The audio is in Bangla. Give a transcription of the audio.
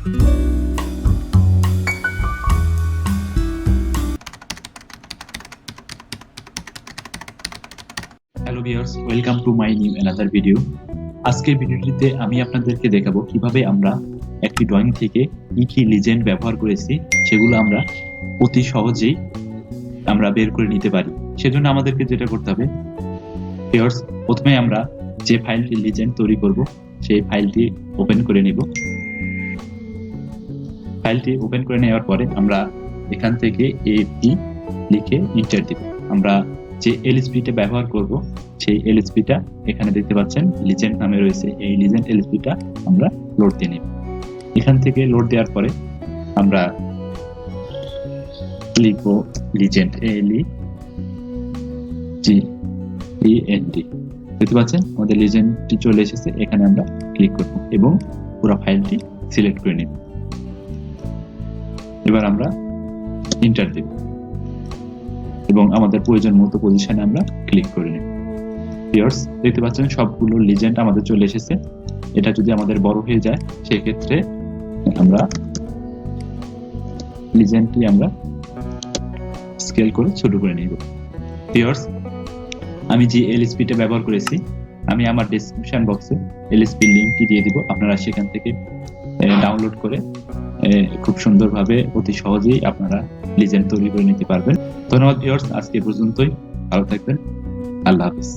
Hello viewers, welcome to my new another video. আজকের ভিডিওটিতে আমি আপনাদেরকে দেখাবো কিভাবে আমরা একটি ড্রয়িং থেকে কি লিজেন্ড ব্যবহার করেছি সেগুলো আমরা অতি সহজেই আমরা বের করে নিতে পারি। সেজন্য আমাদেরকে যেটা করতে হবে ভিউয়ার্স, প্রথমে আমরা যে ফাইলটি লিজেন্ড তৈরি করব সেই ফাইলটি ওপেন করে নিব। ফাইলটি ওপেন করে নেওয়ার পরে আমরা এখান থেকে এপি লিখে এন্টার দিব। আমরা যে এলএসপিটা ব্যবহার করব সেই এলএসপিটা এখানে দেখতে পাচ্ছেন লিজেন্ড নামে রয়েছে। এই লিজেন্ড এলএসপিটা আমরা লোড দিয়ে নেব। এখান থেকে লোড দেওয়ার পরে আমরা লিখব লিজেন্ড, LEGEND। দেখতে পাচ্ছেন আমাদের লিজেন্ডটি চলে এসেছে। এখানে আমরা ক্লিক করব এবং পুরো ফাইলটি সিলেক্ট করে নেব। এবার আমরা এন্টার দেব এবং আমাদের প্রয়োজন মতো পজিশনে আমরা ক্লিক করে নেব। ভিউয়ার্স, দেখতে পাচ্ছেন সবগুলো লিজেন্ড আমাদের চলে এসেছে। এটা যদি আমাদের বড় হয়ে যায় সেক্ষেত্রে আমরা লিজেন্ডটি আমরা স্কেল করে ছোট করে নেব। ভিউয়ার্স, আমি যে এলএসপিটা ব্যবহার করেছি আমি আমার ডেসক্রিপশন বক্সে এলএসপি লিংকটি দিয়ে দিব। আপনারা সেখান থেকে ডাউনলোড করে খুব সুন্দরভাবে অতি সহজেই আপনারা লিজেন্ড তৈরি করে নিতে পারবেন। ধন্যবাদ ভিউয়ার্স, আজকে পর্যন্তই। ভালো থাকবেন। আল্লাহ হাফেজ।